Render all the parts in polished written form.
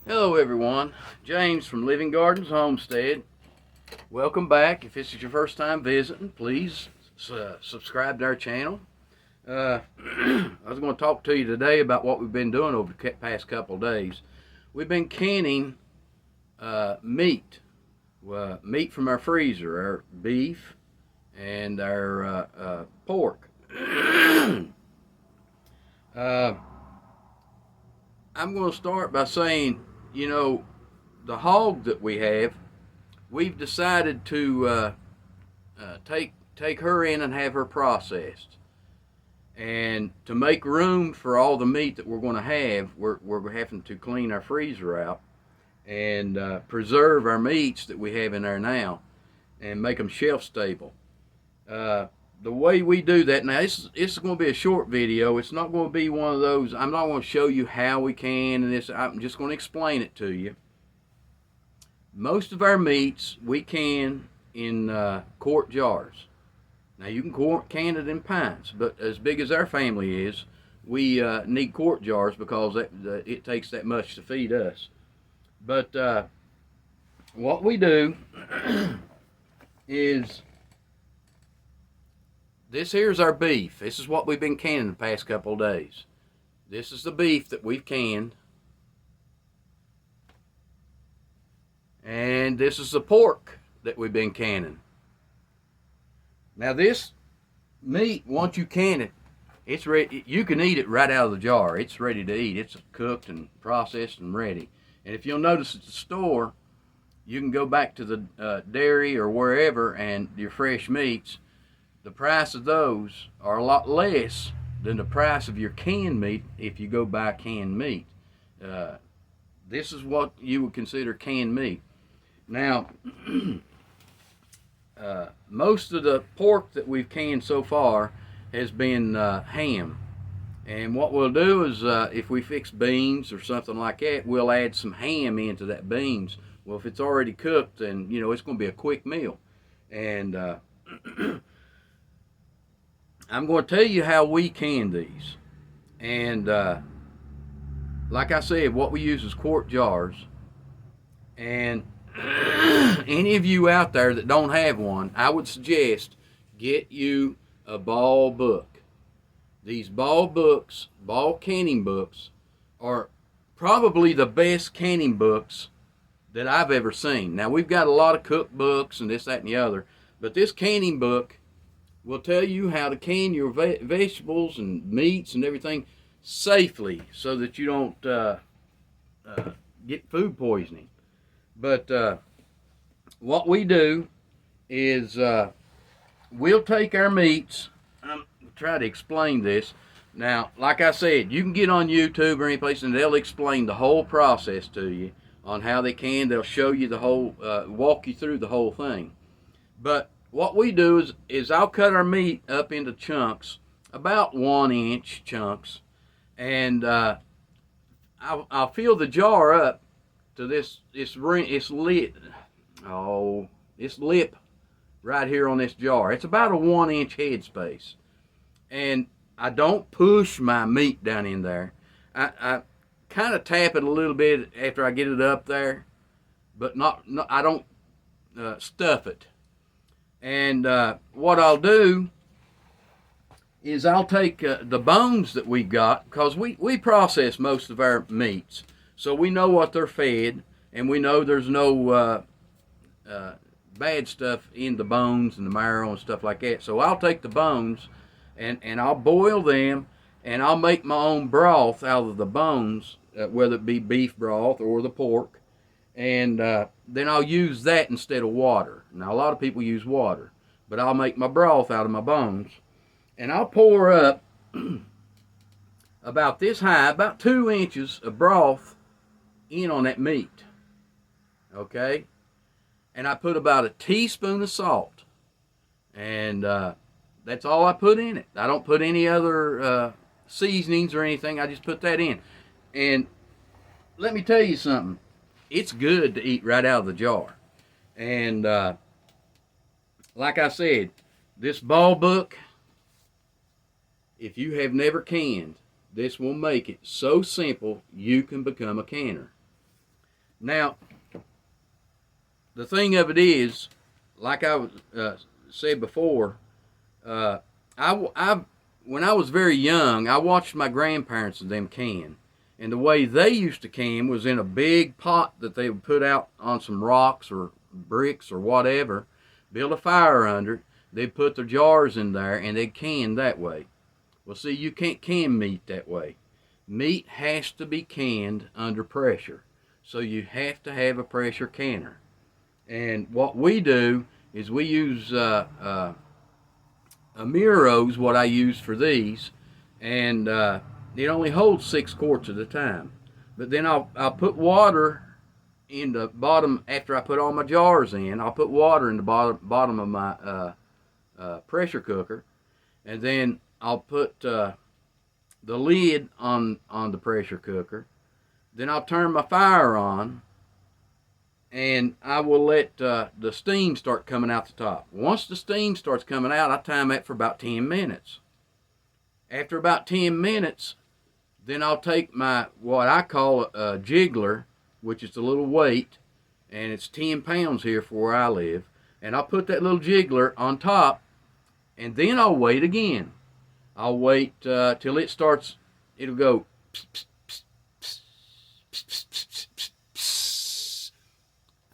Hello everyone, James from Living Gardens Homestead. Welcome back. If this is your first time visiting, please subscribe to our channel. I was going to talk to you today about what we've been doing over the past couple of days. We've been canning meat, meat from our freezer, our beef and our pork. I'm going to start by saying, the hog that we have, we've decided to take her in and have her processed. And to make room for all the meat that we're going to have, we're having to clean our freezer out and preserve our meats that we have in there now and make them shelf stable. The way we do that now, it's going to be a short video. It's not going to be one of those. I'm not going to show you how we can and this. I'm just going to explain it to you. Most of our meats we can in quart jars. Now you can can it in pints, but as big as our family is, we need quart jars because it takes that much to feed us. But what we do is, this here's our beef. This is what we've been canning the past couple of days. This is the beef that we've canned. And this is the pork that we've been canning. Now this meat, once you can it, it's ready. You can eat it right out of the jar. It's ready to eat. It's cooked and processed and ready. And if you'll notice at the store, you can go back to the dairy or wherever and your fresh meats, the price of those are a lot less than the price of your canned meat if you go buy canned meat. This is what you would consider canned meat. Now, most of the pork that we've canned so far has been ham. And what we'll do is, if we fix beans or something like that, we'll add some ham into that beans. Well, if it's already cooked, then, it's going to be a quick meal. And I'm going to tell you how we can these. And like I said, what we use is quart jars. And any of you out there that don't have one, I would suggest get you a ball book. These ball canning books, are probably the best canning books that I've ever seen. Now, we've got a lot of cookbooks and this, that, and the other, but this canning book will tell you how to can your vegetables and meats and everything safely so that you don't get food poisoning. But what we do is we'll take our meats. I'm try to explain this. Now, like I said, you can get on YouTube or any place and they'll explain the whole process to you on how they can. They'll show you the whole, walk you through the whole thing. But what we do is I'll cut our meat up into chunks, about 1-inch chunks, and I'll fill the jar up to this lip right here on this jar. It's about a 1-inch headspace, and I don't push my meat down in there. I kind of tap it a little bit after I get it up there, but I don't stuff it. And what I'll do is I'll take the bones that we've got, because we process most of our meats, so we know what they're fed, and we know there's no bad stuff in the bones and the marrow and stuff like that. So I'll take the bones and I'll boil them, and I'll make my own broth out of the bones, whether it be beef broth or the pork, and then I'll use that instead of water. Now, a lot of people use water, but I'll make my broth out of my bones, and I'll pour up about this high, about 2 inches of broth in on that meat, okay? And I put about a teaspoon of salt, and that's all I put in it. I don't put any other seasonings or anything. I just put that in. And let me tell you something. It's good to eat right out of the jar. And like I said, this ball book, if you have never canned, this will make it so simple you can become a canner. Now, the thing of it is, like I said before, I when I was very young, I watched my grandparents and them can. And the way they used to can was in a big pot that they would put out on some rocks or bricks or whatever, build a fire under it. They'd put their jars in there and they'd can that way. Well, see, you can't can meat that way. Meat has to be canned under pressure. So you have to have a pressure canner. And what we do is we use Amiro's, what I use for these, and it only holds 6 quarts at a time. But then I'll put water in the bottom after I put all my jars in. I'll put water in the bottom of my pressure cooker, and then I'll put the lid on the pressure cooker. Then I'll turn my fire on, and I will let the steam start coming out the top. Once the steam starts coming out, I time that for about 10 minutes. After about 10 minutes, then I'll take my, what I call a jiggler, which is a little weight, and it's 10 pounds here for where I live, and I'll put that little jiggler on top, and then I'll wait again. I'll wait till it starts, it'll go pss, pss, pss, pss, pss, pss, pss, pss.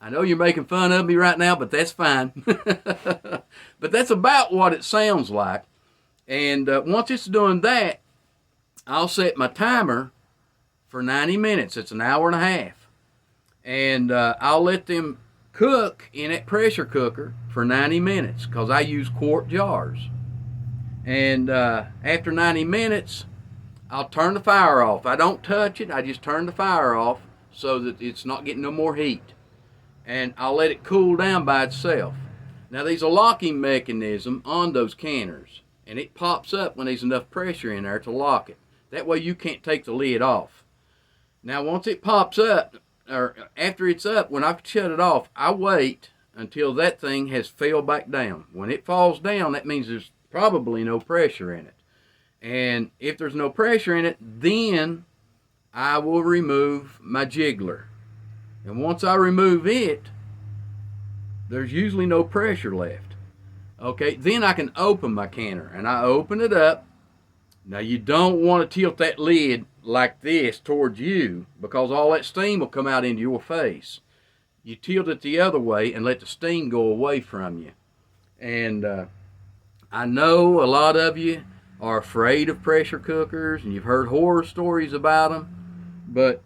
I know you're making fun of me right now, but that's fine. But that's about what it sounds like. And once it's doing that, I'll set my timer for 90 minutes. It's an hour and a half. And I'll let them cook in that pressure cooker for 90 minutes because I use quart jars. And after 90 minutes, I'll turn the fire off. I don't touch it. I just turn the fire off so that it's not getting no more heat. And I'll let it cool down by itself. Now, there's a locking mechanism on those canners, and it pops up when there's enough pressure in there to lock it. That way you can't take the lid off. Now, once it pops up, or after it's up, when I shut it off, I wait until that thing has fell back down. When it falls down, that means there's probably no pressure in it. And if there's no pressure in it, then I will remove my jiggler. And once I remove it, there's usually no pressure left. Okay, then I can open my canner, and I open it up. Now, you don't want to tilt that lid like this towards you because all that steam will come out into your face. You tilt it the other way and let the steam go away from you. And I know a lot of you are afraid of pressure cookers and you've heard horror stories about them, but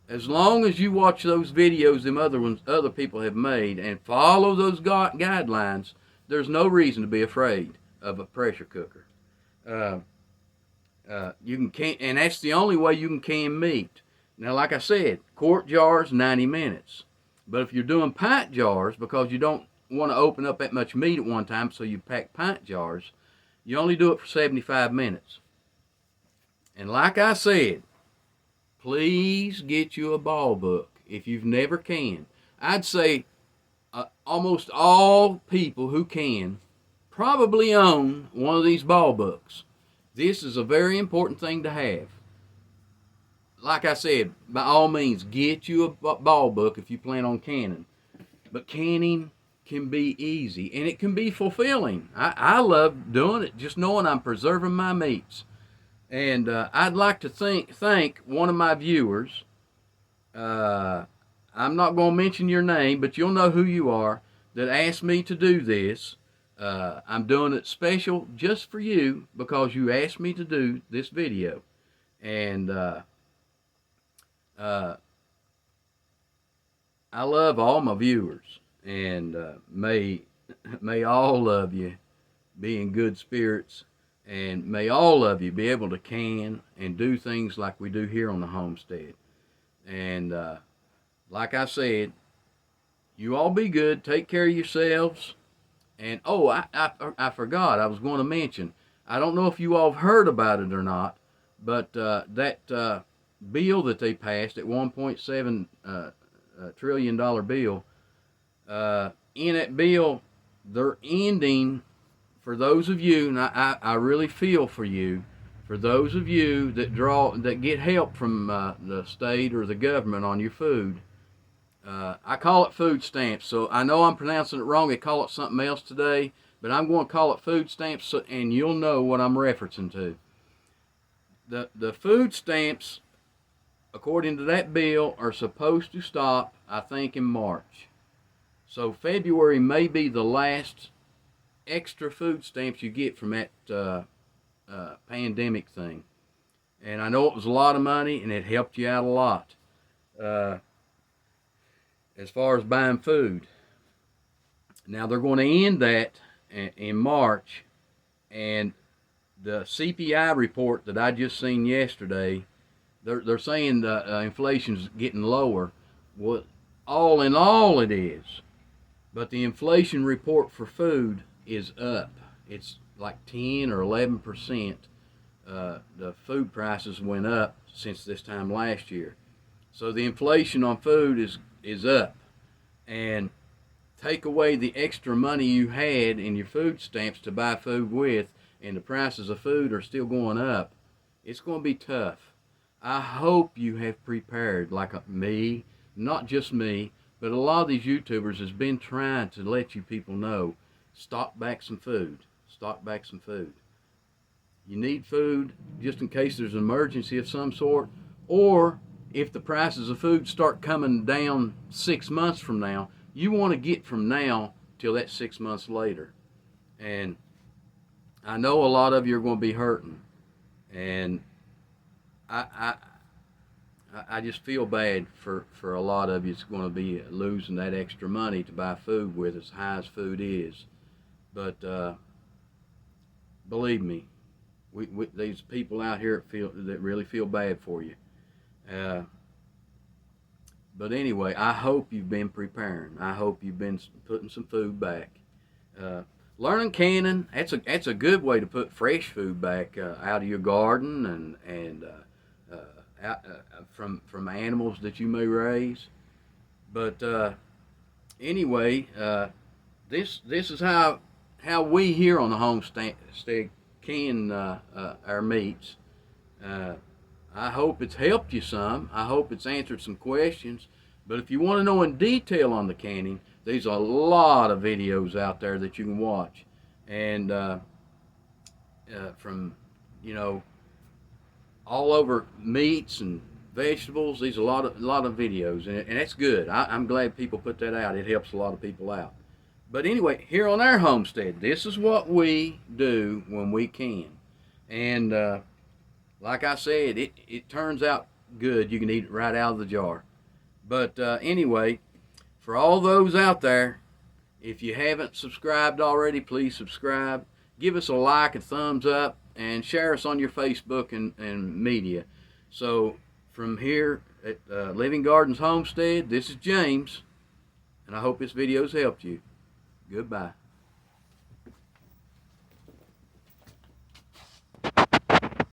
as long as you watch those videos them other people have made and follow those guidelines, there's no reason to be afraid of a pressure cooker. You can can, and that's the only way you can can meat. Now, like I said, quart jars, 90 minutes. But if you're doing pint jars, because you don't want to open up that much meat at one time, so you pack pint jars, you only do it for 75 minutes. And like I said, please get you a ball book if you've never canned. I'd say almost all people who can probably own one of these ball books. This is a very important thing to have. Like I said, by all means, get you a ball book if you plan on canning. But canning can be easy, and it can be fulfilling. I love doing it, just knowing I'm preserving my meats. And I'd like to thank one of my viewers. I'm not going to mention your name, but you'll know who you are, that asked me to do this. I'm doing it special just for you because you asked me to do this video. And I love all my viewers, and may all of you be in good spirits, and may all of you be able to can and do things like we do here on the homestead. And like I said, you all be good, take care of yourselves. And oh, I forgot, I was going to mention, I don't know if you all have heard about it or not, but that bill that they passed, at $1.7 trillion bill, in that bill, they're ending, for those of you, and I really feel for you, for those of you that get help from the state or the government on your food, I call it food stamps, so I know I'm pronouncing it wrong. They call it something else today, but I'm going to call it food stamps, so, and you'll know what I'm referencing to. The food stamps, according to that bill, are supposed to stop, I think, in March. So February may be the last extra food stamps you get from that pandemic thing. And I know it was a lot of money, and it helped you out a lot. As far as buying food. Now they're going to end that in March, and the CPI report that I just seen yesterday, they're saying the inflation's getting lower. Well, all in all it is, but the inflation report for food is up. It's like 10 or 11%. The food prices went up since this time last year. So the inflation on food is up, and take away the extra money you had in your food stamps to buy food with, and the prices of food are still going up, it's going to be tough. I hope you have prepared, like me, not just me, but a lot of these YouTubers has been trying to let you people know, stock back some food, stock back some food. You need food just in case there's an emergency of some sort, or if the prices of food start coming down 6 months from now, you want to get from now till that 6 months later. And I know a lot of you are going to be hurting, and I just feel bad for a lot of you. It's going to be losing that extra money to buy food with, as high as food is. But believe me, we these people out here that really feel bad for you. But anyway, I hope you've been preparing. I hope you've been putting some food back. Learning canning, that's a good way to put fresh food back out of your garden and from animals that you may raise. But anyway, this is how we here on the homestead can our meats. I hope it's helped you some. I hope it's answered some questions. But if you want to know in detail on the canning, there's a lot of videos out there that you can watch. And from, all over meats and vegetables, there's a lot of videos. And that's good. I'm glad people put that out. It helps a lot of people out. But anyway, here on our homestead, this is what we do when we can. And like I said, it turns out good. You can eat it right out of the jar. But anyway, for all those out there, if you haven't subscribed already, please subscribe. Give us a like, a thumbs up, and share us on your Facebook and media. So from here at Living Gardens Homestead, this is James, and I hope this video's helped you. Goodbye.